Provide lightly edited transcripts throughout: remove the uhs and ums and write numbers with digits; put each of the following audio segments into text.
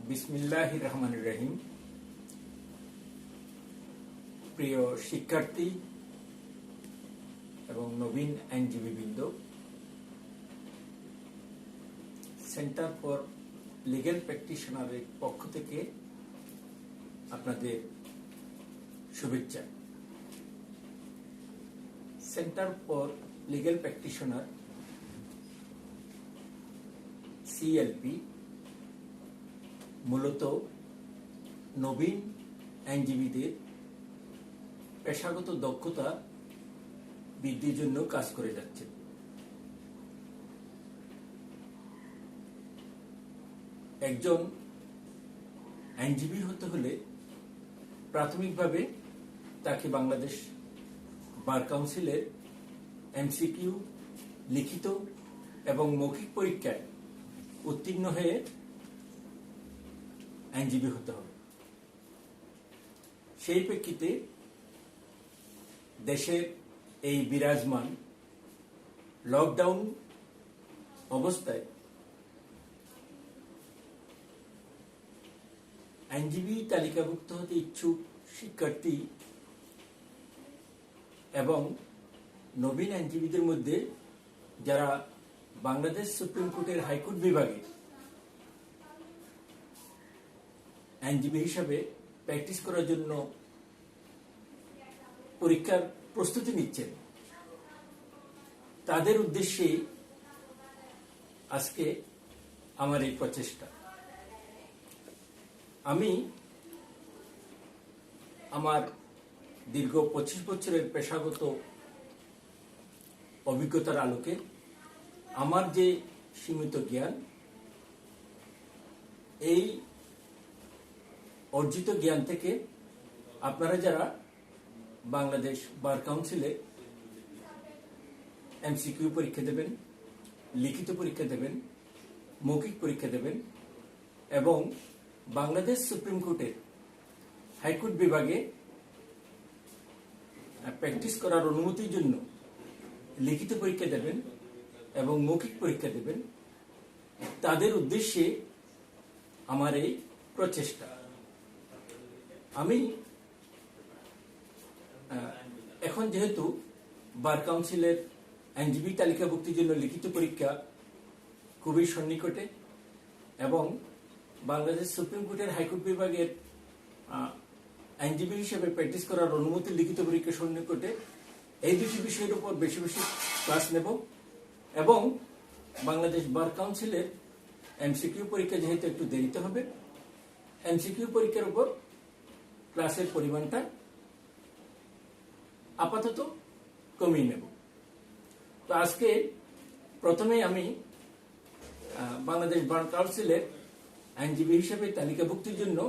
বিসমিল্লাহির রহমানির রহিম। প্রিয় শিক্ষার্থী এবং নবীন আইনজীবীবৃন্দ, সেন্টার ফর লিগ্যাল প্র্যাকটিশনারের পক্ষ থেকে আপনাদের শুভেচ্ছা। Centre for legal practitioner CLP মূলত নবীন আইনজীবীদের পেশাগত দক্ষতা বৃদ্ধির জন্য কাজ করে যাচ্ছে। একজন আইনজীবী হতে হলে প্রাথমিকভাবে তাকে বাংলাদেশ বার কাউন্সিলের এমসিকিউ, লিখিত এবং মৌখিক পরীক্ষায় উত্তীর্ণ হয়ে আইনজীবী হতে হবে। সেই প্রেক্ষিতে দেশের এই বিরাজমান লকডাউন অবস্থায় আইনজীবী তালিকাভুক্ত হতে ইচ্ছুক শিক্ষার্থী এবং নবীন আইনজীবীদের মধ্যে যারা বাংলাদেশ সুপ্রিম কোর্টের হাইকোর্ট বিভাগে আইনজীবী হিসাবে প্র্যাকটিস করার জন্য পরীক্ষার প্রস্তুতি নিচ্ছেন, তাদের উদ্দেশ্যে আজকে আমার এই প্রচেষ্টা। আমি আমার দীর্ঘ 25 বছরের পেশাগত অভিজ্ঞতার আলোকে আমার যে সীমিত জ্ঞান, এই অর্জিত জ্ঞান থেকে আপনারা যারা বাংলাদেশ বার কাউন্সিলে এমসিকিউ পরীক্ষা দেবেন, লিখিত পরীক্ষা দেবেন, মৌখিক পরীক্ষা দেবেন এবং বাংলাদেশ সুপ্রিম কোর্টের হাইকোর্ট বিভাগে প্র্যাকটিস করার অনুমতির জন্য লিখিত পরীক্ষা দেবেন এবং মৌখিক পরীক্ষা দেবেন, তাদের উদ্দেশ্যে আমার এই প্রচেষ্টা। আমি এখন যেহেতু বার কাউন্সিলের আইনজীবী তালিকাভুক্তির জন্য লিখিত পরীক্ষা খুবই সন্নিকটে এবং বাংলাদেশ সুপ্রিম কোর্টের হাইকোর্ট বিভাগের আইনজীবী হিসেবে প্র্যাকটিস করার অনুমতি লিখিত পরীক্ষা সন্নিকটে, এই দুটি বিষয়ের উপর বেশি বেশি ক্লাস নেব এবং বাংলাদেশ বার কাউন্সিলের এমসিকিউ পরীক্ষা যেহেতু একটু দেরিতে হবে, এমসিকিউ পরীক্ষার উপর ক্লাসের পরিমাণটা আপাতত কমিয়ে নেব। তো আজকে প্রথমে আমি বাংলাদেশ বার কাউন্সিলের আইনজীবী হিসেবে তালিকাভুক্তির জন্য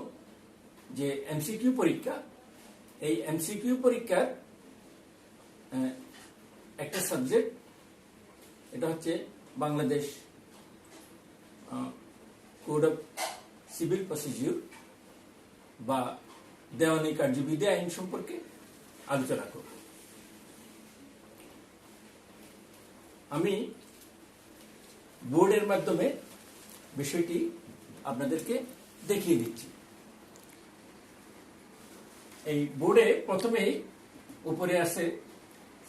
যে এমসিকিউ পরীক্ষা, এই এমসিকিউ পরীক্ষার একটা সাবজেক্ট, এটা হচ্ছে Bangladesh code of civil procedure বা দেওয়ানি কার্যবিধি আইন সম্পর্কে আলোচনা করব। আমি বোর্ডের মাধ্যমে বিষয়টি আপনাদেরকে দেখিয়ে দিচ্ছি। এই বোর্ডে প্রথমেই উপরে আছে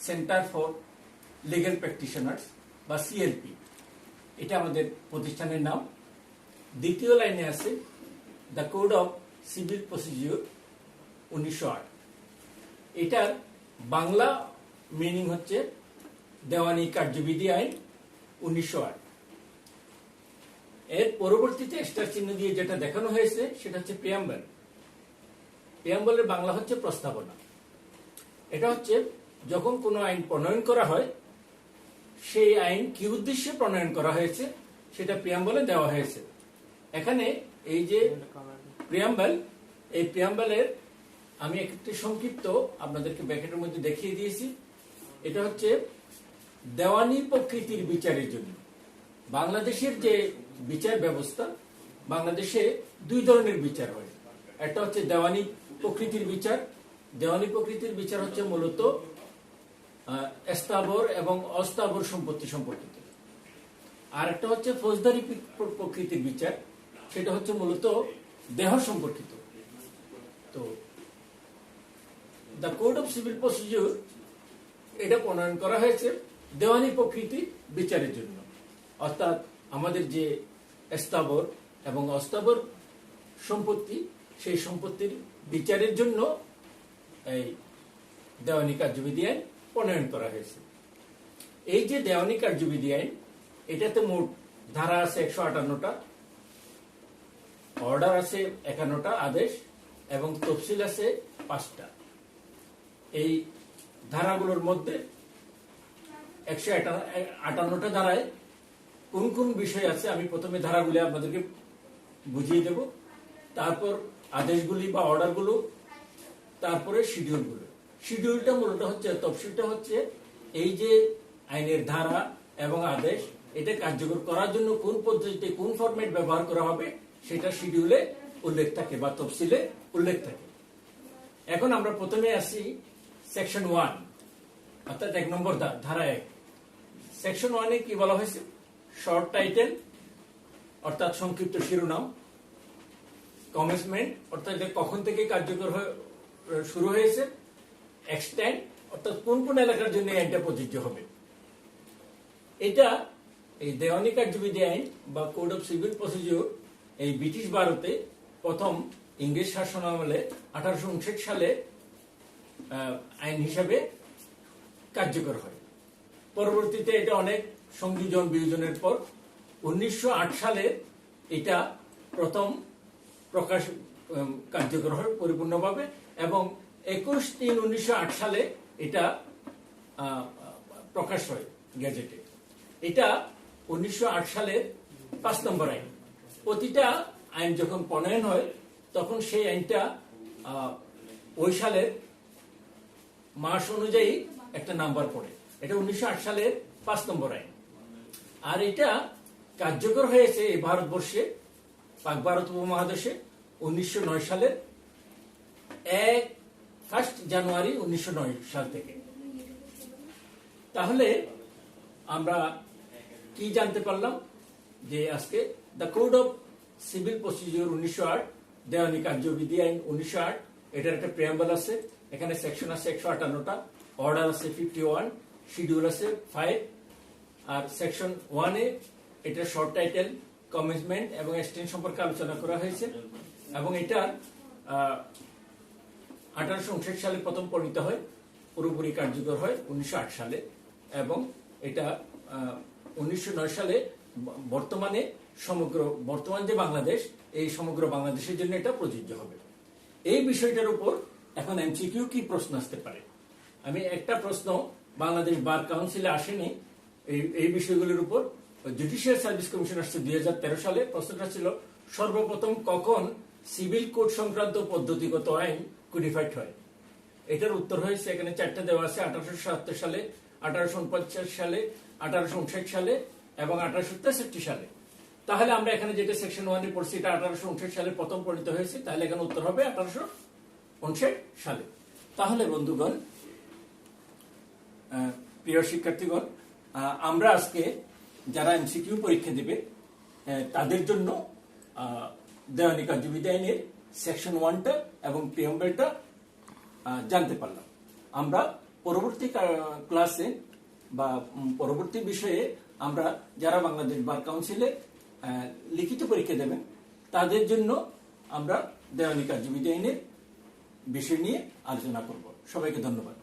সেন্টার ফর লিগ্যাল প্র্যাকটিশনার্স বা সিএলপি, এটা আমাদের প্রতিষ্ঠানের নাম। দ্বিতীয় লাইনে আছে the code of civil procedure 1908, এটার বাংলা মিনিং হচ্ছে দেওয়ানি কার্যবিধি আইন 1908। এর পরবর্তীতে স্টার চিহ্ন দিয়ে যেটা দেখানো হয়েছে সেটা হচ্ছে প্রিয়াম্বল। প্রিয়াম্বলের বাংলা হচ্ছে প্রস্তাবনা। এটা হচ্ছে যখন কোনো আইন প্রণয়ন করা হয়, সেই আইন কি উদ্দেশ্যে প্রণয়ন করা হয়েছে সেটা প্রিয়াম্বলে দেওয়া হয়েছে। এখানে এই যে প্রিয়াম্বল, এই প্রিয়াম্বলের আমি একটি সংক্ষিপ্ত আপনাদেরকে ব্র্যাকেটের মধ্যে দেখিয়ে দিয়েছি। এটা হচ্ছে দেওয়ানি প্রকৃতির বিচারের জন্য বাংলাদেশের যে বিচার ব্যবস্থা, বাংলাদেশে দুই ধরনের বিচার হয়। একটা হচ্ছে দেওয়ানি প্রকৃতির বিচার। দেওয়ানি প্রকৃতির বিচার হচ্ছে মূলত স্থাবর এবং অস্থাবর সম্পত্তি সম্পর্কিত। আর একটা হচ্ছে ফৌজদারি প্রকৃতির বিচার। সেটা হচ্ছে মূলত দেহ সম্পর্কিত। তো the code of civil procedure এটা প্রণয়ন করা হয়েছে দেওয়ানি প্রকৃতি বিচারের জন্য, অর্থাৎ আমাদের যে স্থাবর এবং অস্থাবর সম্পত্তি, সেই সম্পত্তির বিচারের জন্য এই দেওয়ানি কার্যবিধি আইন প্রণয়ন করা হয়েছে। এই যে দেওয়ানি কার্যবিধি আইন, এটাতে মোট ধারা আছে 158টা, অর্ডার আছে 51টা আদেশ, এবং তফসিল আছে 5টা। এই ধারাগুলোর মধ্যে 158টা ধারায় কোন কোন বিষয় আছে আমি প্রথমে ধারাগুলি আপনাদেরকে বুঝিয়ে দেব, তারপর আদেশগুলি বা অর্ডারগুলো, তারপরে শিডিউলগুলো। শিডিউলটা মূলত হচ্ছে, তফসিলটা হচ্ছে এই যে আইনের ধারা এবং আদেশ, এটা কার্যকর করার জন্য কোন পদ্ধতিতে কোন ফরম্যাট ব্যবহার করা হবে সেটা শিডিউলে উল্লেখ থাকে বা তফসিলে উল্লেখ থাকে। এখন আমরা প্রথমে আসি সেকশন 1, অর্থাৎ 1 নম্বর ধারা 1। সেকশন 1-এ কি বলা হয়েছে? শর্ট টাইটেল অর্থাৎ সংক্ষিপ্ত শিরোনাম, কমেন্সমেন্ট অর্থাৎ কখন থেকে কার্যকর শুরু হয়েছে, এক্সটেন্ট অর্থাৎ কোন কোন এলাকার জন্য আইনটা প্রযোজ্য হবে। এটা এই দেওয়ানি কার্যবিধি আইন বা কোড অফ সিভিল প্রসিডিউর এই ব্রিটিশ ভারতে প্রথম ইংরেজ শাসনামলে 1859 সালে আইন হিসাবে কার্যকর হয়। পরবর্তীতে এটা অনেক সংযোজন বিয়োজনের পর 1908 সালে এটা প্রথম প্রকাশ কার্যকর হয় পরিপূর্ণভাবে, এবং 21/3/1908 সালে এটা প্রকাশ হয় গেজেটে। এটা 1908 সালের 5 নম্বর আইন। প্রতিটা আইন যখন প্রণয়ন হয় তখন সেই আইনটা ওই সালের মাস অনুযায়ী একটা নাম্বার পড়ে। এটা 1908 সালের 5 নম্বর আইন। আর এটা কার্যকর হয়েছে এই ভারতবর্ষে, পাক ভারত উপমহাদেশে 1909 সালের 1 জানুয়ারি 1909 সাল থেকে। তাহলে আমরা কি জানতে পারলাম? যে আজকে the code of civil procedure 1908, দেওয়ানি কার্যবিধি আইন 1908, এটার একটা প্রিয়াম্বল আছে, এখানে সেকশন আছে 158টা, অর্ডার আছে 51, শিডিউল আছে 5। আর সেকশন 1-এ এটা শর্ট টাইটেল, কমেন্সমেন্ট এবং এক্সটেন্ট সম্পর্কে আলোচনা করা হয়েছে, এবং এটা 1859 সালে প্রথম প্রণীত হয়, পুরোপুরি কার্যকর হয় 1908 সালে, এবং এটা 1909 সালে বর্তমানে বর্তমান যে বাংলাদেশ, এই সমগ্র বাংলাদেশের জন্য এটা প্রযোজ্য হবে। এই বিষয়টার উপর এখন এমসিকিউ কি প্রশ্ন আসতে পারে? আমি একটা প্রশ্ন বাংলাদেশ বার কাউন্সিলে আসেনি এই বিষয়গুলির উপর, জুডিশিয়াল সার্ভিস কমিশন আসছে 2013 সালে। প্রশ্নটা ছিল সর্বপ্রথম কখন সিভিল কোড সংক্রান্ত পদ্ধতিগত আইন কোডিফাইড হয়? এটার উত্তর হয়েছে, এখানে 4টা দেওয়া আছে, 1877 সালে, 1849 সালে, 1859 সালে এবং 1863 সালে। তাহলে আমরা এখানে যেটা সেকশন 1-এ পড়ছি, এটা 1859 সালে প্রথম প্রণীত হয়েছে, তাহলে এখানে উত্তর হবে 1859 সালে। তাহলে বন্ধুগণ, প্রিয় শিক্ষার্থীগণ, আমরা আজকে যারা এমসিকিউ পরীক্ষা দেবে তাদের জন্য দেওয়ানি কার্যবিধি আইনের সেকশন 1টা এবং প্রিয়াম্বলটা জানতে পারলাম। আমরা পরবর্তী ক্লাসে বা পরবর্তী বিষয়ে আমরা যারা বাংলাদেশ বার কাউন্সিলে লিখিত পরীক্ষা দেবেন তাদের জন্য আমরা দেওয়ানি কার্যবিধি আইনের বিষয় নিয়ে আলোচনা করব। সবাইকে ধন্যবাদ।